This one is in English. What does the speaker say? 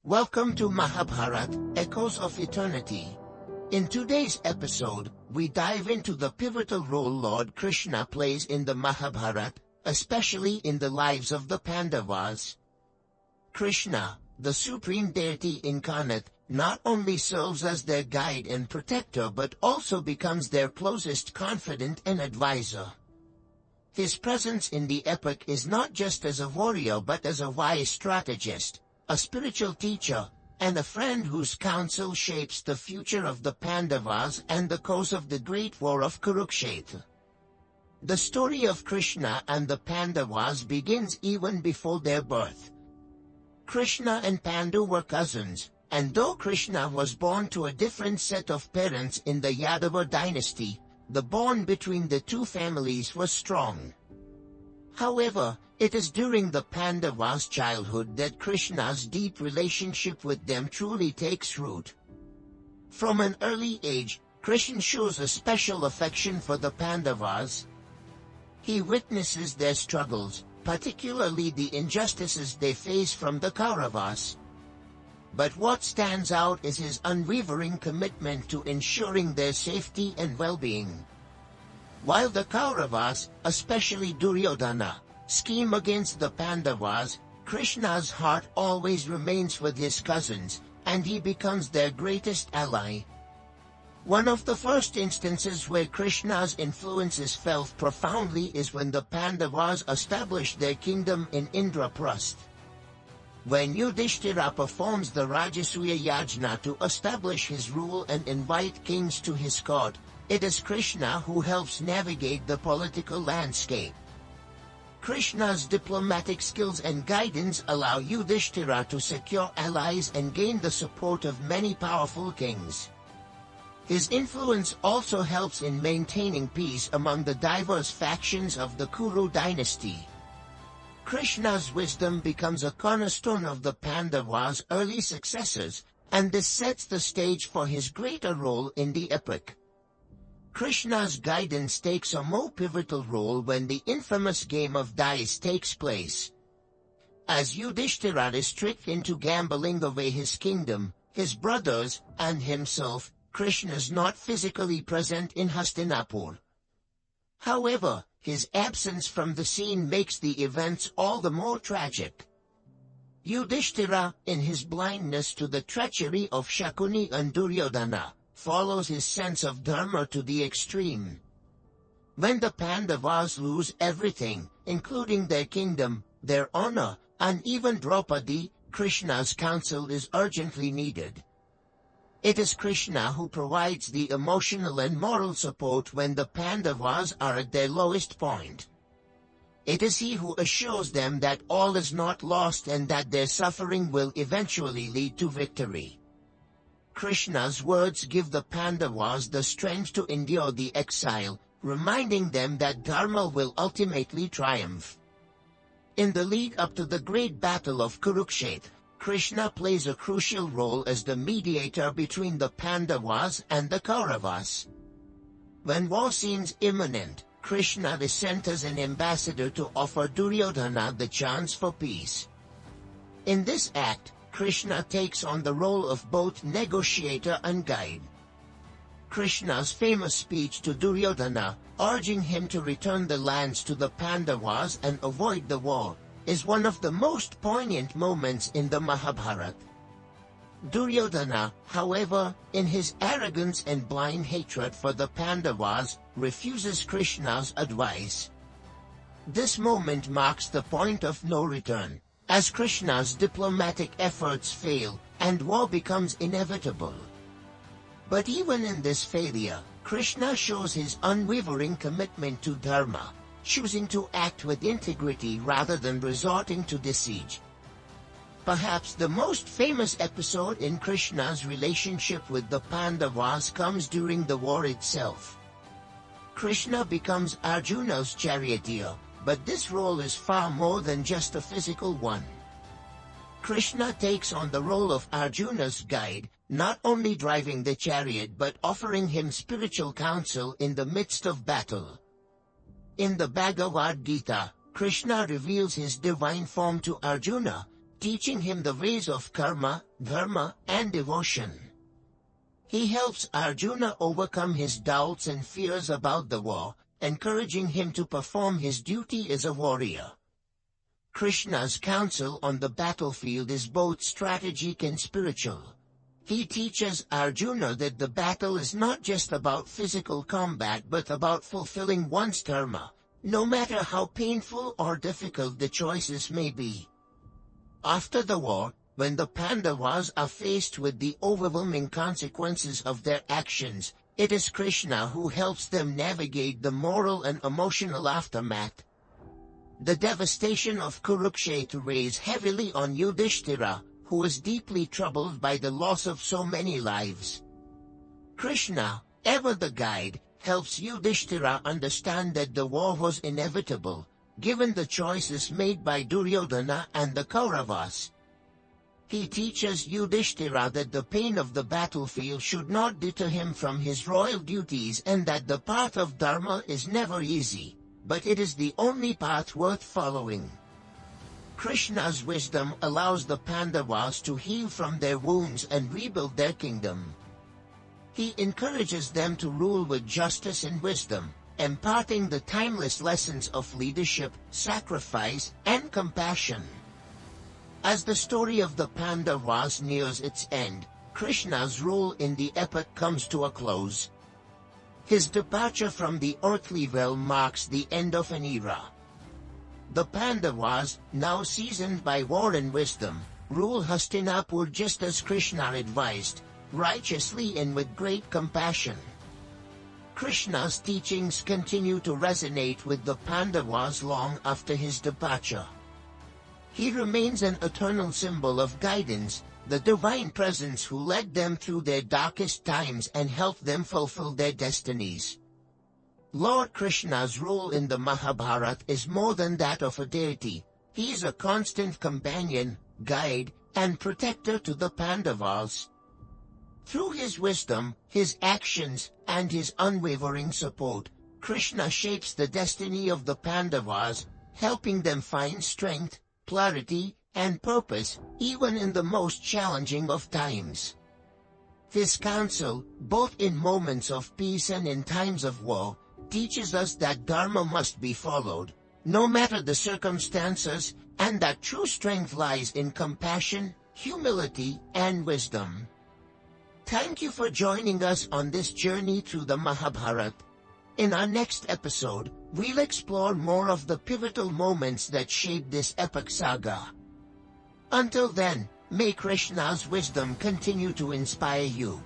Welcome to Mahabharata, Echoes of Eternity. In today's episode, we dive into the pivotal role Lord Krishna plays in the Mahabharata, especially in the lives of the Pandavas. Krishna, the supreme deity incarnate, not only serves as their guide and protector but also becomes their closest confidant and advisor. His presence in the epic is not just as a warrior but as a wise strategist, a spiritual teacher, and a friend whose counsel shapes the future of the Pandavas and the cause of the great war of Kurukshetra. The story of Krishna and the Pandavas begins even before their birth. Krishna and Pandu were cousins, and though Krishna was born to a different set of parents in the Yadava dynasty, the bond between the two families was strong. However, it is during the Pandavas' childhood that Krishna's deep relationship with them truly takes root. From an early age, Krishna shows a special affection for the Pandavas. He witnesses their struggles, particularly the injustices they face from the Kauravas. But what stands out is his unwavering commitment to ensuring their safety and well-being. While the Kauravas, especially Duryodhana, scheme against the Pandavas, Krishna's heart always remains with his cousins, and he becomes their greatest ally. One of the first instances where Krishna's influence is felt profoundly is when the Pandavas established their kingdom in Indraprastha. When Yudhishthira performs the Rajasuya Yajna to establish his rule and invite kings to his court, it is Krishna who helps navigate the political landscape. Krishna's diplomatic skills and guidance allow Yudhishthira to secure allies and gain the support of many powerful kings. His influence also helps in maintaining peace among the diverse factions of the Kuru dynasty. Krishna's wisdom becomes a cornerstone of the Pandavas' early successes, and this sets the stage for his greater role in the epic. Krishna's guidance takes a more pivotal role when the infamous game of dice takes place. As Yudhishthira is tricked into gambling away his kingdom, his brothers, and himself, Krishna is not physically present in Hastinapur. However, his absence from the scene makes the events all the more tragic. Yudhishthira, in his blindness to the treachery of Shakuni and Duryodhana, follows his sense of Dharma to the extreme. When the Pandavas lose everything, including their kingdom, their honor, and even Draupadi, Krishna's counsel is urgently needed. It is Krishna who provides the emotional and moral support when the Pandavas are at their lowest point. It is he who assures them that all is not lost and that their suffering will eventually lead to victory. Krishna's words give the Pandavas the strength to endure the exile, reminding them that Dharma will ultimately triumph. In the lead-up to the great battle of Kurukshetra, Krishna plays a crucial role as the mediator between the Pandavas and the Kauravas. When war seems imminent, Krishna is sent as an ambassador to offer Duryodhana the chance for peace. In this act, Krishna takes on the role of both negotiator and guide. Krishna's famous speech to Duryodhana, urging him to return the lands to the Pandavas and avoid the war, is one of the most poignant moments in the Mahabharata. Duryodhana, however, in his arrogance and blind hatred for the Pandavas, refuses Krishna's advice. This moment marks the point of no return, as Krishna's diplomatic efforts fail, and war becomes inevitable. But even in this failure, Krishna shows his unwavering commitment to Dharma, choosing to act with integrity rather than resorting to deceit. Perhaps the most famous episode in Krishna's relationship with the Pandavas comes during the war itself. Krishna becomes Arjuna's charioteer, but this role is far more than just a physical one. Krishna takes on the role of Arjuna's guide, not only driving the chariot but offering him spiritual counsel in the midst of battle. In the Bhagavad Gita, Krishna reveals his divine form to Arjuna, teaching him the ways of karma, dharma, and devotion. He helps Arjuna overcome his doubts and fears about the war, encouraging him to perform his duty as a warrior. Krishna's counsel on the battlefield is both strategic and spiritual. He teaches Arjuna that the battle is not just about physical combat but about fulfilling one's dharma, no matter how painful or difficult the choices may be. After the war, when the Pandavas are faced with the overwhelming consequences of their actions, it is Krishna who helps them navigate the moral and emotional aftermath. The devastation of Kurukshetra weighs heavily on Yudhishthira, who is deeply troubled by the loss of so many lives. Krishna, ever the guide, helps Yudhishthira understand that the war was inevitable, given the choices made by Duryodhana and the Kauravas. He teaches Yudhishthira that the pain of the battlefield should not deter him from his royal duties and that the path of Dharma is never easy, but it is the only path worth following. Krishna's wisdom allows the Pandavas to heal from their wounds and rebuild their kingdom. He encourages them to rule with justice and wisdom, imparting the timeless lessons of leadership, sacrifice, and compassion. As the story of the Pandavas nears its end, Krishna's rule in the epic comes to a close. His departure from the earthly realm marks the end of an era. The Pandavas, now seasoned by war and wisdom, rule Hastinapur just as Krishna advised, righteously and with great compassion. Krishna's teachings continue to resonate with the Pandavas long after his departure. He remains an eternal symbol of guidance, the divine presence who led them through their darkest times and helped them fulfill their destinies. Lord Krishna's role in the Mahabharata is more than that of a deity. He is a constant companion, guide, and protector to the Pandavas. Through his wisdom, his actions, and his unwavering support, Krishna shapes the destiny of the Pandavas, helping them find strength, clarity, and purpose, even in the most challenging of times. His counsel, both in moments of peace and in times of war, teaches us that Dharma must be followed, no matter the circumstances, and that true strength lies in compassion, humility, and wisdom. Thank you for joining us on this journey through the Mahabharata. In our next episode, we'll explore more of the pivotal moments that shaped this epic saga. Until then, may Krishna's wisdom continue to inspire you.